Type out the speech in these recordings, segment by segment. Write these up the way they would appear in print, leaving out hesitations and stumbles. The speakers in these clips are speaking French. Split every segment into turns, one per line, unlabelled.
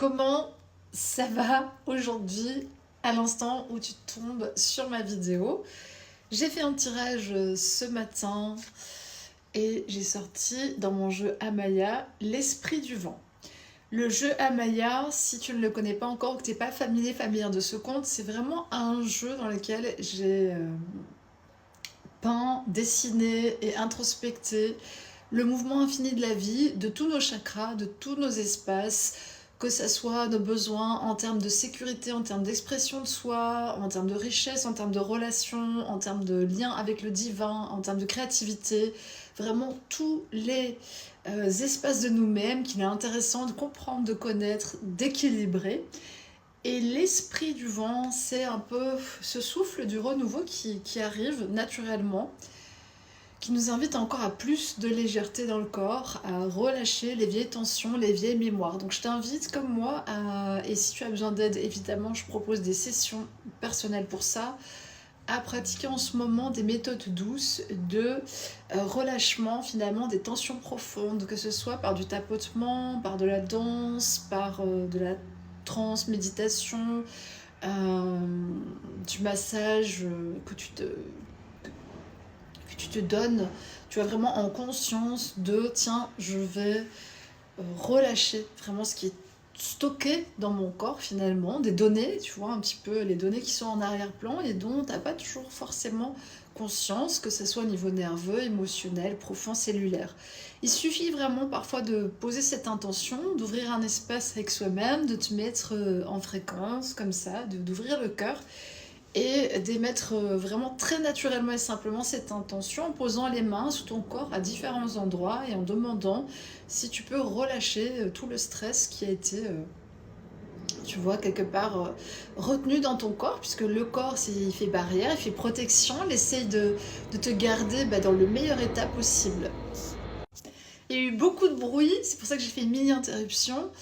Comment ça va aujourd'hui à l'instant où tu tombes sur ma vidéo? J'ai fait un tirage ce matin et j'ai sorti dans mon jeu Amaya l'Esprit du Vent. Le jeu Amaya, si tu ne le connais pas encore ou que tu n'es pas familière de ce conte, c'est vraiment un jeu dans lequel j'ai peint, dessiné et introspecté le mouvement infini de la vie, de tous nos chakras, de tous nos espaces, que ce soit nos besoins en termes de sécurité, en termes d'expression de soi, en termes de richesse, en termes de relations, en termes de lien avec le divin, en termes de créativité, vraiment tous les espaces de nous-mêmes qu'il est intéressant de comprendre, de connaître, d'équilibrer. Et l'esprit du vent, c'est un peu ce souffle du renouveau qui arrive naturellement, qui nous invite encore à plus de légèreté dans le corps, à relâcher les vieilles tensions, les vieilles mémoires. Donc je t'invite comme moi, et si tu as besoin d'aide, évidemment, je propose des sessions personnelles pour ça, à pratiquer en ce moment des méthodes douces de relâchement finalement des tensions profondes, que ce soit par du tapotement, par de la danse, par de la trance, méditation, du massage que tu te donnes, tu vois, vraiment en conscience de tiens, je vais relâcher vraiment ce qui est stocké dans mon corps finalement, des données, tu vois, un petit peu les données qui sont en arrière-plan et dont tu n'as pas toujours forcément conscience, que ce soit au niveau nerveux, émotionnel, profond, cellulaire. Il suffit vraiment parfois de poser cette intention, d'ouvrir un espace avec soi-même, de te mettre en fréquence comme ça, d'ouvrir le cœur et d'émettre vraiment très naturellement et simplement cette intention en posant les mains sous ton corps à différents endroits et en demandant si tu peux relâcher tout le stress qui a été, tu vois, quelque part retenu dans ton corps, puisque le corps, il fait barrière, il fait protection, il essaye de te garder dans le meilleur état possible. Il y a eu beaucoup de bruit, c'est pour ça que j'ai fait une mini-interruption.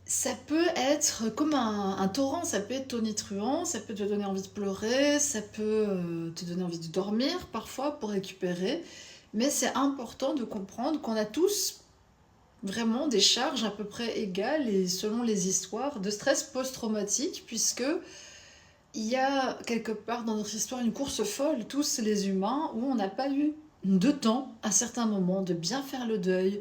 Ça peut être comme un torrent, ça peut être tonitruant, ça peut te donner envie de pleurer, ça peut te donner envie de dormir parfois pour récupérer. Mais c'est important de comprendre qu'on a tous vraiment des charges à peu près égales et selon les histoires de stress post-traumatique, puisque il y a quelque part dans notre histoire une course folle, tous les humains, où on n'a pas eu de temps à certains moments de bien faire le deuil,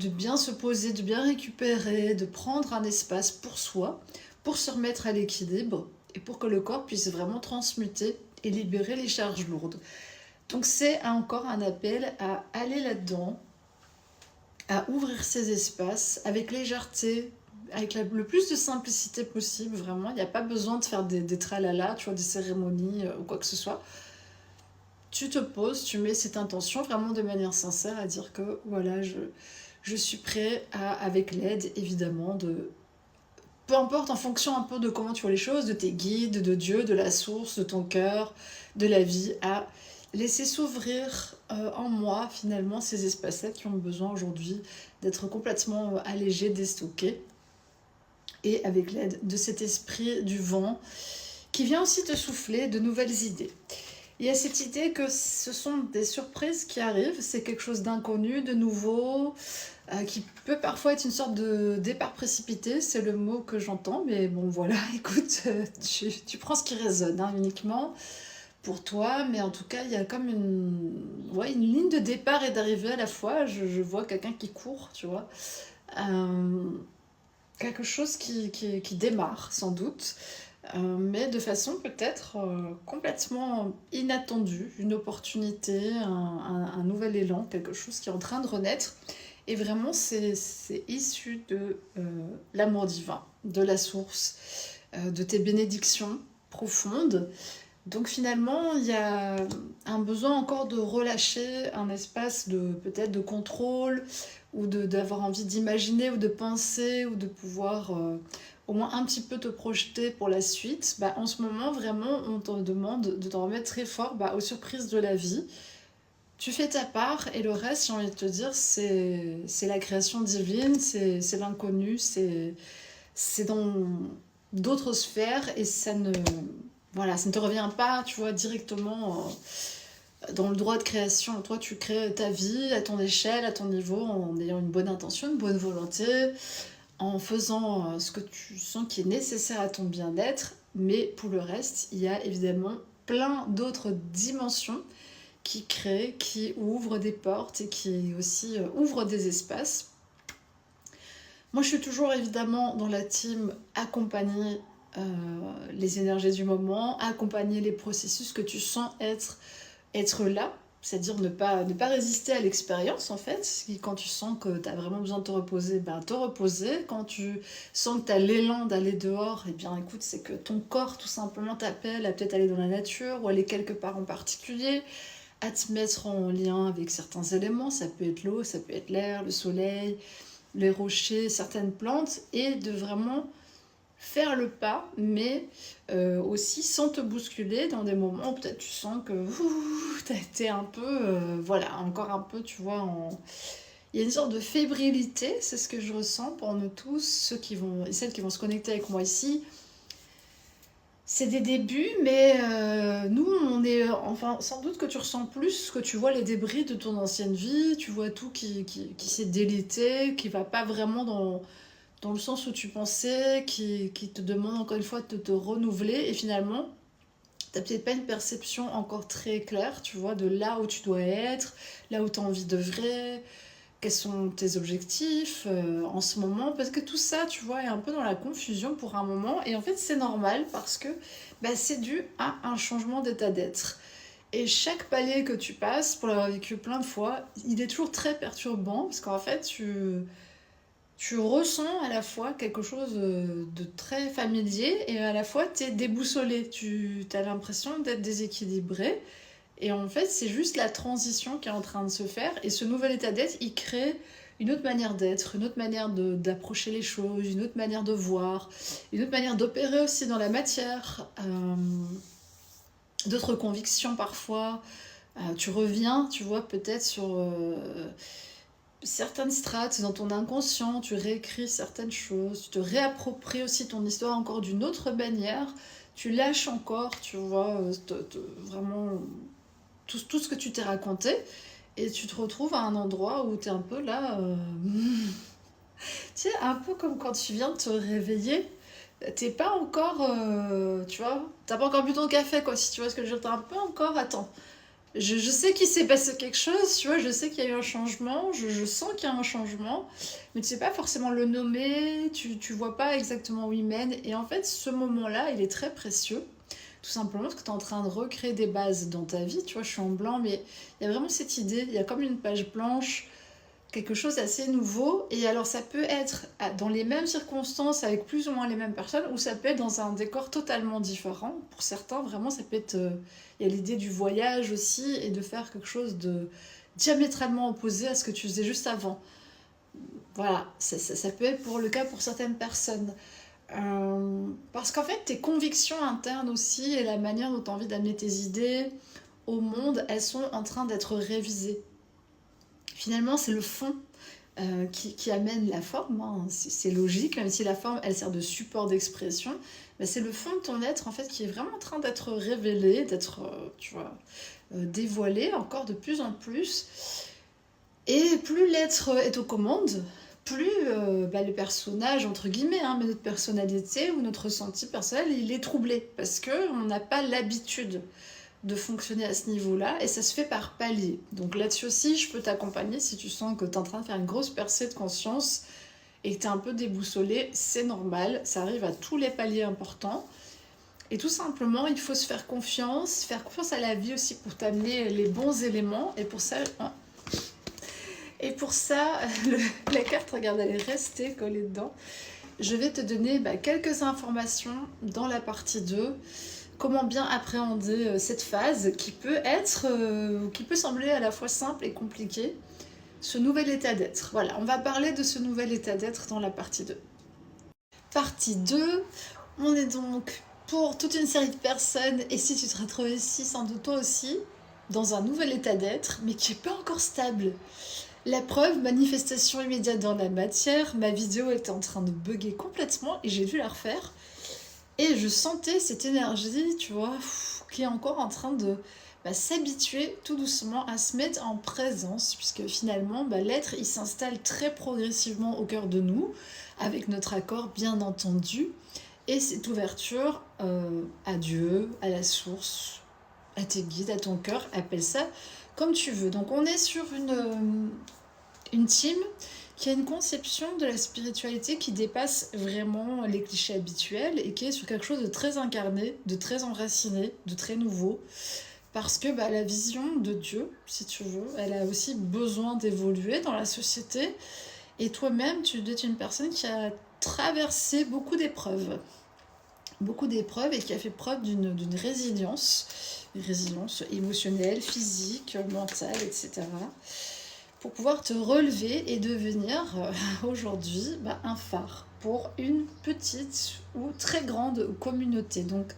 de bien se poser, de bien récupérer, de prendre un espace pour soi, pour se remettre à l'équilibre et pour que le corps puisse vraiment transmuter et libérer les charges lourdes. Donc c'est encore un appel à aller là-dedans, à ouvrir ces espaces avec légèreté, avec le plus de simplicité possible, vraiment. Il n'y a pas besoin de faire des tralala, tu vois, des cérémonies ou quoi que ce soit. Tu te poses, tu mets cette intention vraiment de manière sincère à dire que voilà, je suis prêt à, avec l'aide évidemment de... Peu importe, en fonction un peu de comment tu vois les choses, de tes guides, de Dieu, de la source, de ton cœur, de la vie, à laisser s'ouvrir en moi finalement ces espaces-là qui ont besoin aujourd'hui d'être complètement allégés, déstockés. Et avec l'aide de cet esprit du vent qui vient aussi te souffler de nouvelles idées. Il y a cette idée que ce sont des surprises qui arrivent, c'est quelque chose d'inconnu, de nouveau, qui peut parfois être une sorte de départ précipité, c'est le mot que j'entends, mais bon voilà, écoute, tu prends ce qui résonne uniquement pour toi, mais en tout cas il y a comme une ligne de départ et d'arrivée à la fois, je vois quelqu'un qui court, tu vois, euh, quelque chose qui démarre sans doute, mais de façon peut-être complètement inattendue, une opportunité, un nouvel élan, quelque chose qui est en train de renaître. Et vraiment, c'est issu de l'amour divin, de la source, de tes bénédictions profondes. Donc finalement, il y a un besoin encore de relâcher un espace de peut-être de contrôle ou d'avoir envie d'imaginer ou de penser ou de pouvoir au moins un petit peu te projeter pour la suite. En ce moment, vraiment, on te demande de t'en remettre très fort aux surprises de la vie. Tu fais ta part et le reste, j'ai envie de te dire, c'est la création divine, c'est l'inconnu, c'est dans d'autres sphères et voilà, ça ne te revient pas, tu vois, directement dans le droit de création. Toi, tu crées ta vie à ton échelle, à ton niveau, en ayant une bonne intention, une bonne volonté, en faisant ce que tu sens qui est nécessaire à ton bien-être, mais pour le reste, il y a évidemment plein d'autres dimensions qui créent, qui ouvrent des portes et qui aussi ouvrent des espaces. Moi, je suis toujours évidemment dans la team accompagner les énergies du moment, accompagner les processus que tu sens être là, c'est-à-dire ne pas résister à l'expérience en fait. Quand tu sens que tu as vraiment besoin de te reposer, ben te reposer. Quand tu sens que tu as l'élan d'aller dehors, eh bien écoute, c'est que ton corps tout simplement t'appelle à peut-être aller dans la nature ou aller quelque part en particulier, à te mettre en lien avec certains éléments. Ça peut être l'eau, ça peut être l'air, le soleil, les rochers, certaines plantes, et de vraiment faire le pas, mais aussi sans te bousculer dans des moments où peut-être tu sens que t'as été un peu, voilà, encore un peu, tu vois, il y a une sorte de fébrilité, c'est ce que je ressens pour nous tous, ceux qui vont, et celles qui vont se connecter avec moi ici. C'est des débuts, mais nous, on est, enfin, sans doute que tu ressens plus, que tu vois les débris de ton ancienne vie, tu vois tout qui s'est délité, qui va pas vraiment dans le sens où tu pensais, qui te demande encore une fois de te renouveler, et finalement, t'as peut-être pas une perception encore très claire, tu vois, de là où tu dois être, là où tu as envie d'œuvrer, quels sont tes objectifs en ce moment, parce que tout ça, tu vois, est un peu dans la confusion pour un moment, et en fait, c'est normal parce que bah, c'est dû à un changement d'état d'être. Et chaque palier que tu passes, pour l'avoir vécu plein de fois, il est toujours très perturbant, parce qu'en fait, tu ressens à la fois quelque chose de très familier et à la fois tu es déboussolé, tu as l'impression d'être déséquilibré. Et en fait, c'est juste la transition qui est en train de se faire. Et ce nouvel état d'être, il crée une autre manière d'être, une autre manière d'approcher les choses, une autre manière de voir, une autre manière d'opérer aussi dans la matière, d'autres convictions parfois. Tu reviens, tu vois, peut-être sur certaines strates dans ton inconscient, tu réécris certaines choses, tu te réappropries aussi ton histoire encore d'une autre manière, tu lâches encore, tu vois, vraiment tout ce que tu t'es raconté, et tu te retrouves à un endroit où tu es un peu là, tu sais, un peu comme quand tu viens de te réveiller, t'es pas encore, tu vois, t'as pas encore bu ton café, quoi, si tu vois ce que je veux dire, t'es un peu encore, attends, je sais qu'il s'est passé quelque chose, tu vois, je sais qu'il y a eu un changement, je sens qu'il y a un changement, mais tu sais pas forcément le nommer, tu vois pas exactement où il mène. Et en fait, ce moment-là, il est très précieux, tout simplement parce que tu es en train de recréer des bases dans ta vie. Tu vois, je suis en blanc, mais il y a vraiment cette idée, il y a comme une page blanche, quelque chose d'assez nouveau. Et alors, ça peut être dans les mêmes circonstances, avec plus ou moins les mêmes personnes, ou ça peut être dans un décor totalement différent. Pour certains, vraiment, ça peut être. Il y a l'idée du voyage aussi, et de faire quelque chose de diamétralement opposé à ce que tu faisais juste avant. Voilà, ça peut être pour le cas pour certaines personnes. Parce qu'en fait, tes convictions internes aussi, et la manière dont tu as envie d'amener tes idées au monde, elles sont en train d'être révisées. Finalement, c'est le fond qui amène la forme, hein. C'est logique, même si la forme, elle sert de support d'expression, mais c'est le fond de ton être, en fait, qui est vraiment en train d'être révélé, d'être, tu vois, dévoilé encore de plus en plus. Et plus l'être est aux commandes, plus bah, le personnage, entre guillemets, hein, mais notre personnalité ou notre ressenti personnel, il est troublé, parce qu'on n'a pas l'habitude de fonctionner à ce niveau-là, et ça se fait par palier. Donc là-dessus aussi, je peux t'accompagner si tu sens que tu es en train de faire une grosse percée de conscience et que tu es un peu déboussolé, c'est normal, ça arrive à tous les paliers importants. Et tout simplement, il faut se faire confiance à la vie aussi pour t'amener les bons éléments. Et pour ça, la carte, regarde, elle est restée collée dedans. Je vais te donner quelques informations dans la partie 2. Comment bien appréhender cette phase qui peut être, qui peut sembler à la fois simple et compliquée. Ce nouvel état d'être. Voilà, on va parler de ce nouvel état d'être dans la partie 2. Partie 2, on est donc pour toute une série de personnes, et si tu te retrouves ici, sans doute toi aussi, dans un nouvel état d'être, mais qui n'est pas encore stable. La preuve, manifestation immédiate dans la matière, ma vidéo était en train de bugger complètement et j'ai dû la refaire. Et je sentais cette énergie, tu vois, qui est encore en train de s'habituer tout doucement à se mettre en présence, puisque finalement, l'être, il s'installe très progressivement au cœur de nous, avec notre accord bien entendu, et cette ouverture à Dieu, à la source, à tes guides, à ton cœur, appelle ça comme tu veux. Donc on est sur une team qui a une conception de la spiritualité qui dépasse vraiment les clichés habituels et qui est sur quelque chose de très incarné, de très enraciné, de très nouveau. Parce que la vision de Dieu, si tu veux, elle a aussi besoin d'évoluer dans la société. Et toi-même, tu es une personne qui a traversé beaucoup d'épreuves et qui a fait preuve d'une résilience, une résilience émotionnelle, physique, mentale, etc. pour pouvoir te relever et devenir aujourd'hui un phare pour une petite ou très grande communauté. Donc,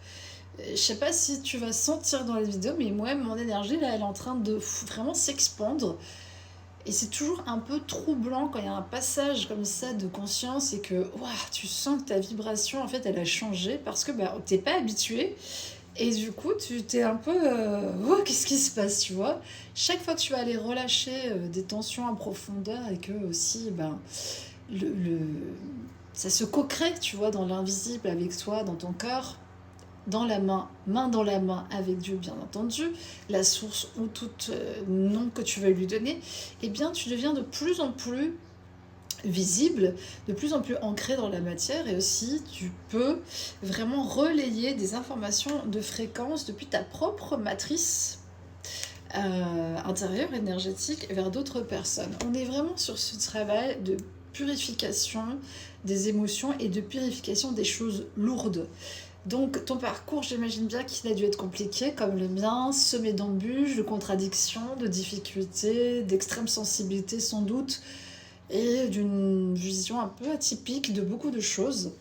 je sais pas si tu vas sentir dans la vidéo, mais moi, mon énergie, là, elle est en train de vraiment s'expandre. Et c'est toujours un peu troublant quand il y a un passage comme ça de conscience et que ouah, tu sens que ta vibration, en fait, elle a changé parce que t'es pas habitué. Et du coup, tu t'es un peu... oh, qu'est-ce qui se passe, tu vois? Chaque fois que tu vas aller relâcher des tensions en profondeur et que aussi, le, le- ça se co-crée, tu vois, dans l'invisible avec toi, dans ton cœur, dans la main dans la main avec Dieu, bien entendu, la source ou tout nom que tu veux lui donner, eh bien, tu deviens de plus en plus visible, de plus en plus ancré dans la matière et aussi tu peux vraiment relayer des informations de fréquence depuis ta propre matrice intérieure énergétique vers d'autres personnes. On est vraiment sur ce travail de purification des émotions et de purification des choses lourdes. Donc ton parcours, j'imagine bien qu'il a dû être compliqué comme le mien, semé d'embûches, de contradictions, de difficultés, d'extrême sensibilité sans doute, et d'une vision un peu atypique de beaucoup de choses.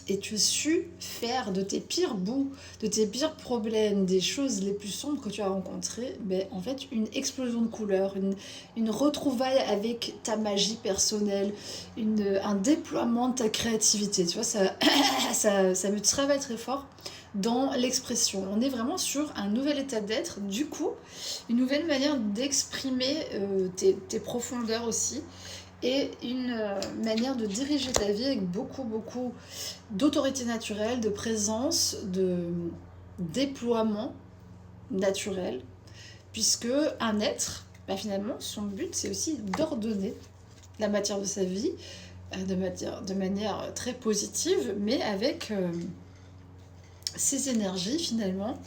Et tu as su faire de tes pires bouts, de tes pires problèmes, des choses les plus sombres que tu as rencontrées, en fait, une explosion de couleurs, une retrouvaille avec ta magie personnelle, un déploiement de ta créativité. Tu vois, ça me travaille très fort dans l'expression. On est vraiment sur un nouvel état d'être, du coup, une nouvelle manière d'exprimer tes profondeurs aussi, et une manière de diriger ta vie avec beaucoup d'autorité naturelle, de présence, de déploiement naturel, puisque un être, finalement, son but, c'est aussi d'ordonner la matière de sa vie de manière très positive, mais avec ses énergies, finalement.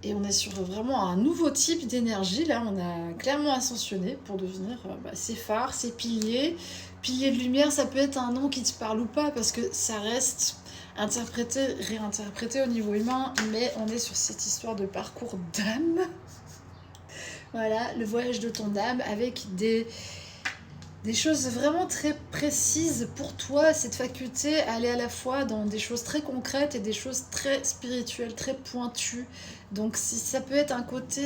Et on est sur vraiment un nouveau type d'énergie. Là, on a clairement ascensionné pour devenir ces phares, ces piliers. Piliers de lumière, ça peut être un nom qui te parle ou pas, parce que ça reste interprété, réinterprété au niveau humain, mais on est sur cette histoire de parcours d'âme. Voilà, le voyage de ton âme avec des choses vraiment très précises pour toi, cette faculté à aller à la fois dans des choses très concrètes et des choses très spirituelles, très pointues. Donc ça peut être un côté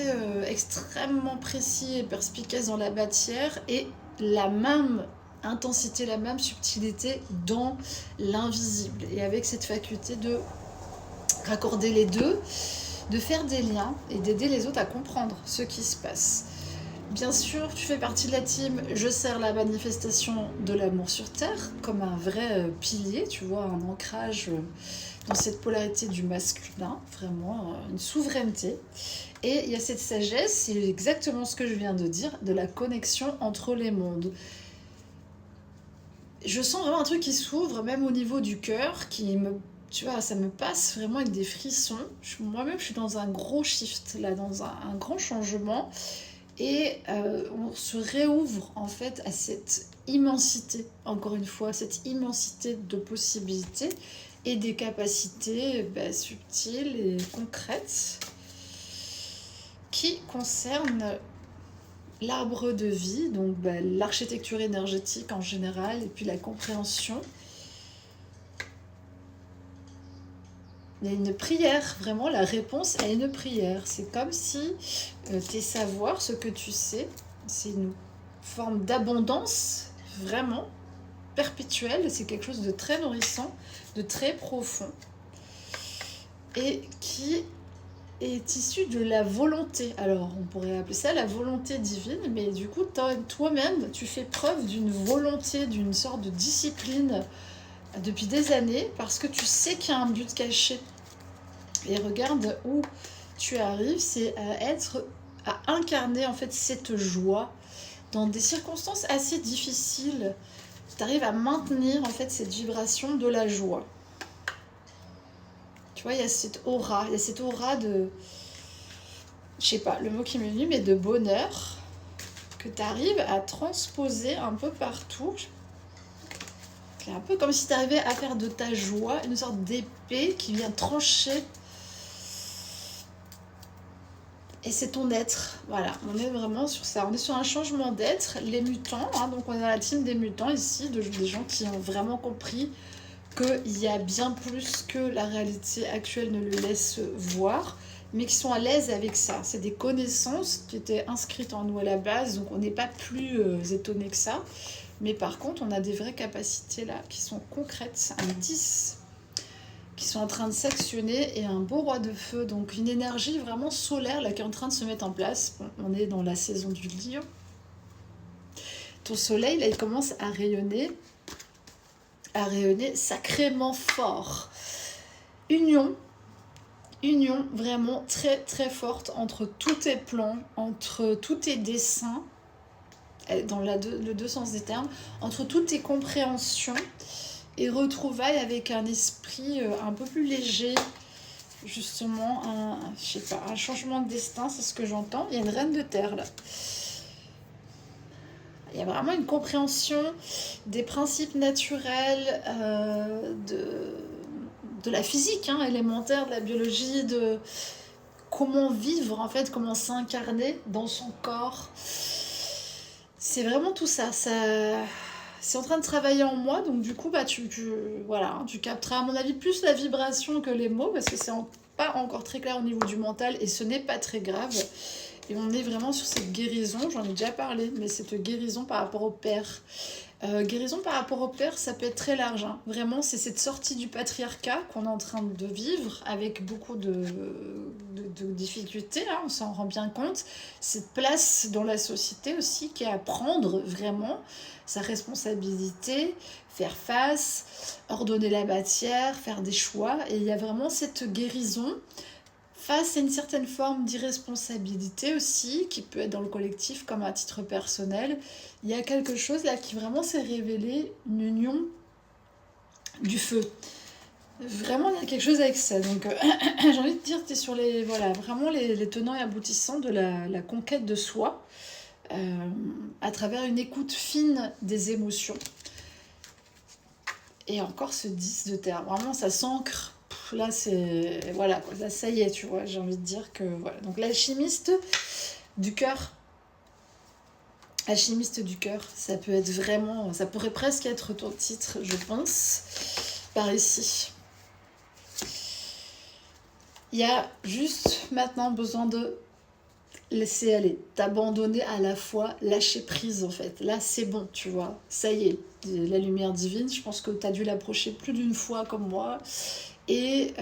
extrêmement précis et perspicace dans la matière et la même intensité, la même subtilité dans l'invisible. Et avec cette faculté de raccorder les deux, de faire des liens et d'aider les autres à comprendre ce qui se passe. Bien sûr, tu fais partie de la team Je sers la manifestation de l'amour sur Terre comme un vrai pilier, tu vois, un ancrage dans cette polarité du masculin, vraiment une souveraineté. Et il y a cette sagesse, c'est exactement ce que je viens de dire, de la connexion entre les mondes. Je sens vraiment un truc qui s'ouvre, même au niveau du cœur, tu vois, ça me passe vraiment avec des frissons. Moi-même, je suis dans un gros shift, là, dans un grand changement. Et on se réouvre en fait à cette immensité, encore une fois, cette immensité de possibilités et des capacités subtiles et concrètes qui concernent l'arbre de vie, donc l'architecture énergétique en général, et puis la compréhension. Il y a une prière, vraiment la réponse à une prière. C'est comme si tes savoirs, ce que tu sais, c'est une forme d'abondance vraiment perpétuelle. C'est quelque chose de très nourrissant, de très profond et qui est issue de la volonté. Alors, on pourrait appeler ça la volonté divine, mais du coup, toi-même, tu fais preuve d'une volonté, d'une sorte de discipline depuis des années, parce que tu sais qu'il y a un but caché. Et regarde où tu arrives, c'est à incarner en fait cette joie dans des circonstances assez difficiles. Tu arrives à maintenir en fait cette vibration de la joie. Tu vois, il y a cette aura de, je sais pas le mot qui m'est venu, mais de bonheur que tu arrives à transposer un peu partout. C'est un peu comme si tu arrivais à faire de ta joie une sorte d'épée qui vient trancher. Et c'est ton être, voilà, on est vraiment sur ça, on est sur un changement d'être, les mutants, hein, donc on est dans la team des mutants ici, des gens qui ont vraiment compris qu'il y a bien plus que la réalité actuelle ne le laisse voir, mais qui sont à l'aise avec ça. C'est des connaissances qui étaient inscrites en nous à la base, donc on n'est pas plus étonné que ça, mais par contre on a des vraies capacités là qui sont concrètes, un 10 qui sont en train de s'actionner et un beau roi de feu, donc une énergie vraiment solaire là qui est en train de se mettre en place. Bon, on est dans la saison du lion. Ton soleil là il commence à rayonner sacrément fort. Union vraiment très très forte entre tous tes plans, entre tous tes dessins, dans le deux sens des termes, entre toutes tes compréhensions et retrouvailles avec un esprit un peu plus léger, justement, un changement de destin, c'est ce que j'entends. Il y a une reine de terre là. Il y a vraiment une compréhension des principes naturels, de la physique élémentaire, de la biologie, de comment vivre en fait, comment s'incarner dans son corps. C'est vraiment tout ça. C'est en train de travailler en moi, donc du coup, tu capteras à mon avis plus la vibration que les mots, parce que c'est pas encore très clair au niveau du mental, et ce n'est pas très grave. Et on est vraiment sur cette guérison, j'en ai déjà parlé, mais cette guérison par rapport au père. Guérison par rapport au père, ça peut être très large. Vraiment, c'est cette sortie du patriarcat qu'on est en train de vivre avec beaucoup de difficultés, on s'en rend bien compte. Cette place dans la société aussi qui est à prendre vraiment sa responsabilité, faire face, ordonner la matière, faire des choix. Et il y a vraiment cette guérison face à une certaine forme d'irresponsabilité aussi, qui peut être dans le collectif comme à titre personnel. Il y a quelque chose là qui vraiment s'est révélé, une union du feu. Vraiment, il y a quelque chose avec ça. Donc, j'ai envie de dire que tu es sur vraiment les tenants et aboutissants de la conquête de soi, à travers une écoute fine des émotions. Et encore ce 10 de terre, vraiment ça s'ancre. Là c'est voilà quoi, là ça y est, tu vois, j'ai envie de dire que voilà. Donc l'alchimiste du cœur, ça peut être vraiment, ça pourrait presque être ton titre, je pense, par ici. Il y a juste maintenant besoin de laisser aller, t'abandonner à la fois, lâcher prise en fait. Là c'est bon, tu vois, ça y est, la lumière divine, je pense que tu as dû l'approcher plus d'une fois comme moi. Et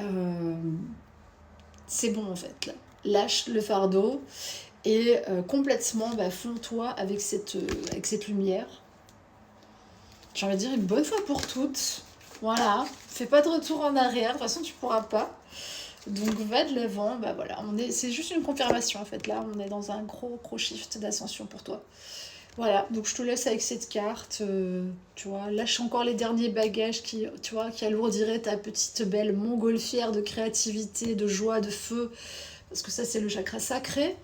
c'est bon en fait, là. Lâche le fardeau et complètement fonds-toi avec cette lumière. J'ai envie de dire une bonne fois pour toutes. Voilà, fais pas de retour en arrière, de toute façon tu pourras pas. Donc va de l'avant, c'est juste une confirmation en fait. Là, on est dans un gros shift d'ascension pour toi. Voilà, donc je te laisse avec cette carte, tu vois, lâche encore les derniers bagages qui alourdiraient ta petite belle montgolfière de créativité, de joie, de feu, parce que ça c'est le chakra sacré.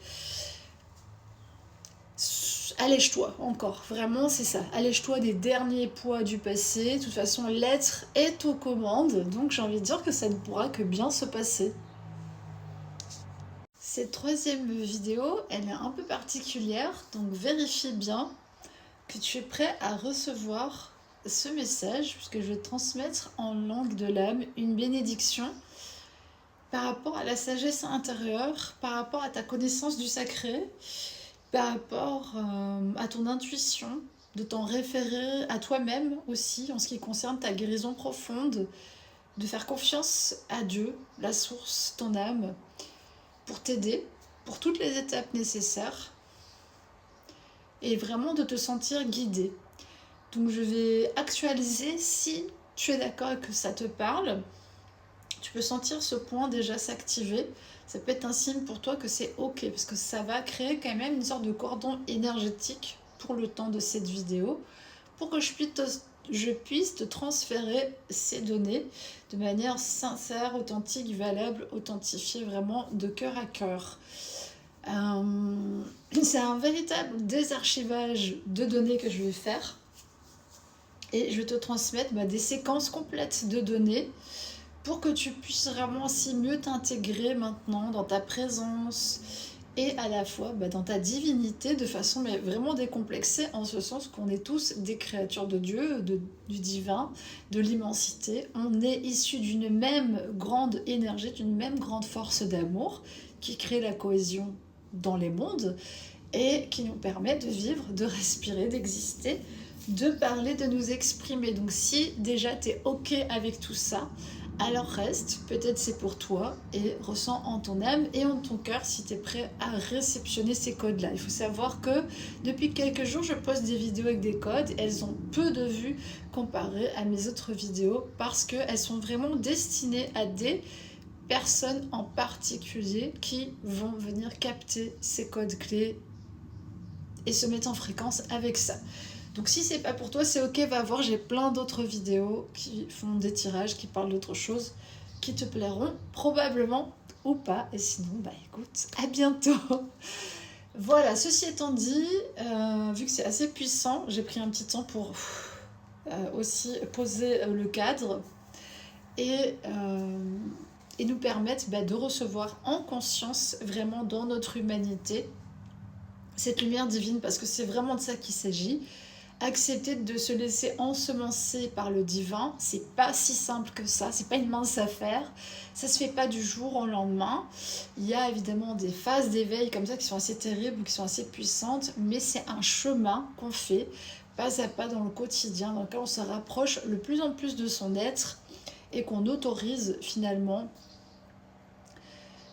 Allège-toi encore, vraiment c'est ça, allège-toi des derniers poids du passé, de toute façon l'être est aux commandes, donc j'ai envie de dire que ça ne pourra que bien se passer. Cette troisième vidéo, elle est un peu particulière, donc vérifie bien que tu es prêt à recevoir ce message, puisque je vais te transmettre en langue de l'âme une bénédiction par rapport à la sagesse intérieure, par rapport à ta connaissance du sacré, par rapport à ton intuition, de t'en référer à toi-même aussi, en ce qui concerne ta guérison profonde, de faire confiance à Dieu, la source, ton âme, pour t'aider, pour toutes les étapes nécessaires, et vraiment de te sentir guidé. Donc je vais actualiser si tu es d'accord et que ça te parle. Tu peux sentir ce point déjà s'activer. Ça peut être un signe pour toi que c'est ok, parce que ça va créer quand même une sorte de cordon énergétique pour le temps de cette vidéo, pour que je puisse te transférer ces données de manière sincère, authentique, valable, authentifiée vraiment de cœur à cœur. C'est un véritable désarchivage de données que je vais faire et je vais te transmettre des séquences complètes de données pour que tu puisses vraiment aussi mieux t'intégrer maintenant dans ta présence et à la fois dans ta divinité de façon vraiment décomplexée, en ce sens qu'on est tous des créatures de Dieu, du divin, de l'immensité. On est issus d'une même grande énergie, d'une même grande force d'amour qui crée la cohésion dans les mondes et qui nous permet de vivre, de respirer, d'exister, de parler, de nous exprimer. Donc si déjà tu es ok avec tout ça, alors reste, peut-être c'est pour toi, et ressens en ton âme et en ton cœur si tu es prêt à réceptionner ces codes-là. Il faut savoir que depuis quelques jours, je poste des vidéos avec des codes. Elles ont peu de vues comparées à mes autres vidéos parce qu'elles sont vraiment destinées à des personnes en particulier qui vont venir capter ces codes clés et se mettre en fréquence avec ça. Donc si c'est pas pour toi, c'est ok, va voir, j'ai plein d'autres vidéos qui font des tirages, qui parlent d'autres choses, qui te plairont probablement ou pas. Et sinon, écoute, à bientôt. Voilà, ceci étant dit, vu que c'est assez puissant, j'ai pris un petit temps pour aussi poser le cadre et nous permettre de recevoir en conscience, vraiment dans notre humanité, cette lumière divine, parce que c'est vraiment de ça qu'il s'agit. Accepter de se laisser ensemencer par le divin, c'est pas si simple que ça, c'est pas une mince affaire, ça se fait pas du jour au lendemain. Il y a évidemment des phases d'éveil comme ça qui sont assez terribles, qui sont assez puissantes, mais c'est un chemin qu'on fait pas à pas dans le quotidien, dans lequel on se rapproche de plus en plus de son être et qu'on autorise finalement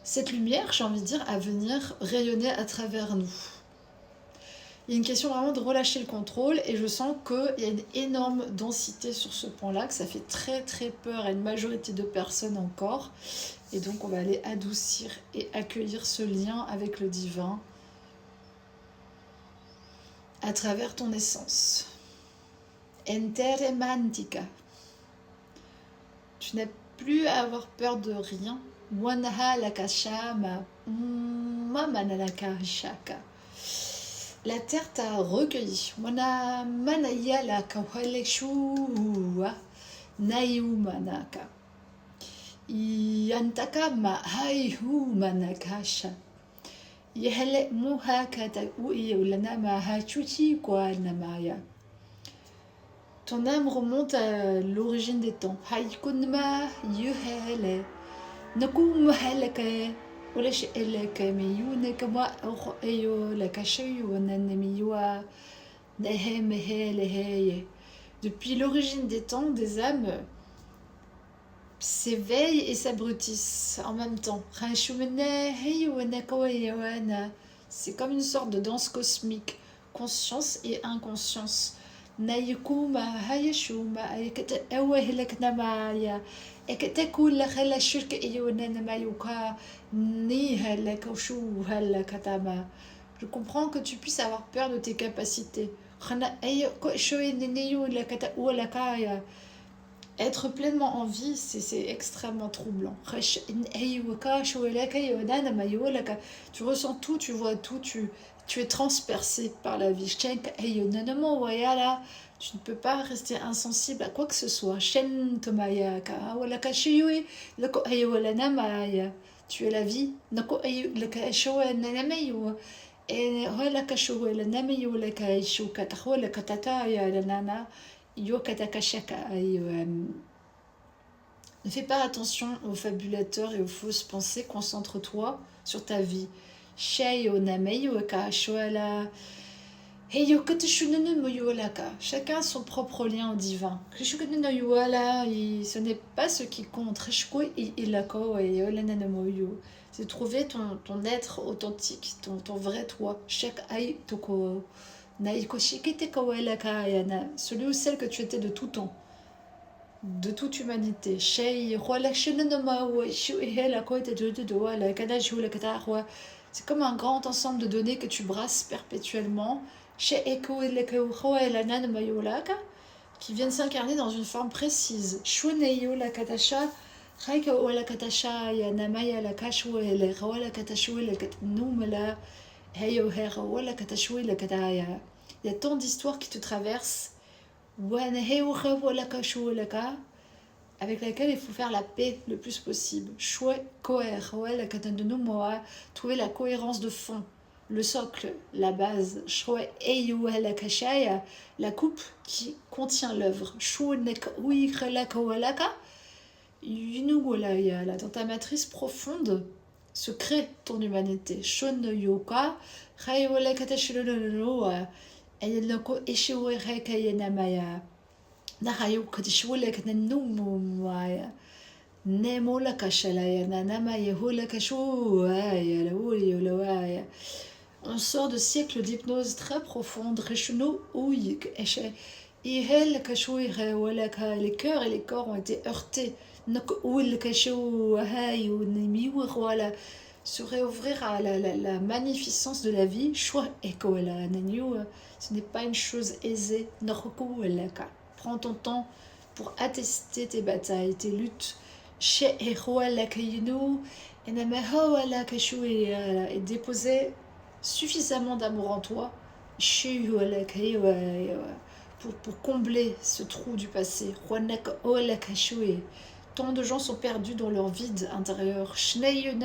cette lumière, j'ai envie de dire, à venir rayonner à travers nous. Il y a une question vraiment de relâcher le contrôle et je sens qu'il y a une énorme densité sur ce point-là, que ça fait très très peur à une majorité de personnes encore. Et donc on va aller adoucir et accueillir ce lien avec le divin à travers ton essence. Entere mantica. Tu n'as plus à avoir peur de rien. Wanaha lakashama. Mamanalaka shaka. La terre t'a recueilli. Wana manaya la kawaleshua nayumanaka. Yantaka ma haihu manakasha. Yehele muhakata uiulana mahachuchi kwa namaya. Ton âme remonte à l'origine des temps. Haikunma yuhele. Nakum heleke. Depuis l'origine des temps, des âmes s'éveillent et s'abrutissent en même temps. C'est comme une sorte de danse cosmique, conscience et inconscience. Je comprends que tu puisses avoir peur de tes capacités. Être pleinement en vie, c'est extrêmement troublant. Tu ressens tout, tu vois tout, tu es transpercé par la vie. Tu ne peux pas rester insensible à quoi que ce soit. Tu es la vie. Ne fais pas attention aux fabulateurs et aux fausses pensées, concentre-toi sur ta vie. Chacun son propre lien au divin. Ce n'est pas ce qui compte. C'est trouver ton être authentique, ton vrai toi. Celui ou celle que tu étais de tout temps, de toute humanité. C'est comme un grand ensemble de données que tu brasses perpétuellement, qui viennent s'incarner dans une forme précise. Il y a tant d'histoires qui te traversent, avec laquelle il faut faire la paix le plus possible. Trouver la cohérence de fond, le socle, la base. La coupe qui contient l'œuvre. Dans ta matrice profonde se crée ton humanité. On sort de siècles d'hypnose très profonde. Les cœurs et les corps ont été heurtés. Se réouvrir à la magnificence de la vie. Ce n'est pas une chose aisée. Prends ton temps pour attester tes batailles, tes luttes. Et déposer suffisamment d'amour en toi pour combler ce trou du passé. Tant de gens sont perdus dans leur vide intérieur. Ils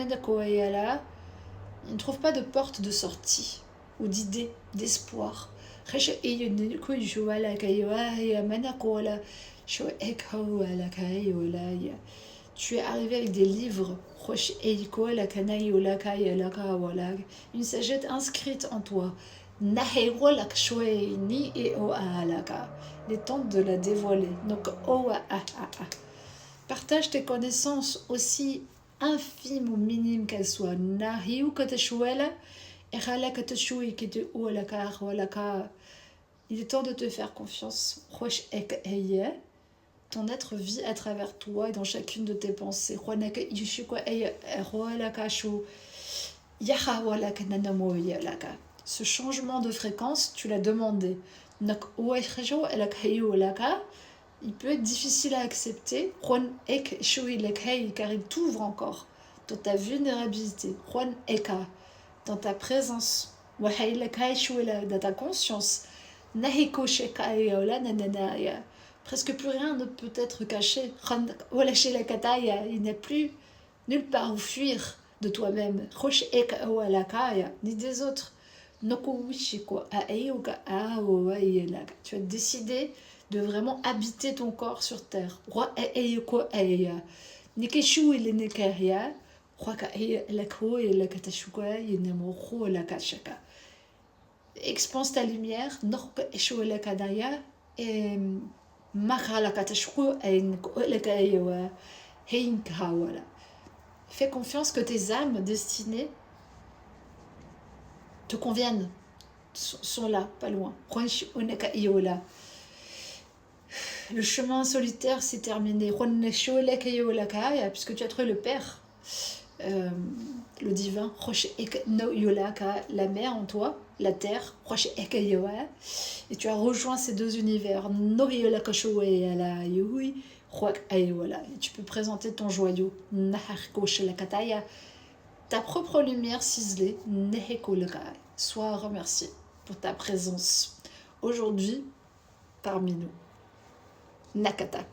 ne trouvent pas de porte de sortie ou d'idée, d'espoir. Tu es arrivé avec des livres, une sagesse inscrite en toi. Il est temps de la dévoiler. Partage tes connaissances, aussi infimes ou minimes qu'elles soient. Il est temps de te faire confiance. Ton être vit à travers toi et dans chacune de tes pensées. Ce changement de fréquence, tu l'as demandé. Il peut être difficile à accepter, car il t'ouvre encore dans ta vulnérabilité, dans ta présence, dans ta conscience. Presque plus rien ne peut être caché. Il n'y a plus nulle part où fuir de toi-même, ni des autres. Tu as décidé de vraiment habiter ton corps sur terre. Expanse ta lumière et fais confiance que tes âmes destinées te conviennent, sont là, pas loin. Le chemin solitaire s'est terminé. Puisque tu as trouvé le Père, le divin, la mer en toi, la terre, et tu as rejoint ces deux univers. Et tu peux présenter ton joyau, ta propre lumière ciselée. Sois remercié pour ta présence aujourd'hui parmi nous. Nakata.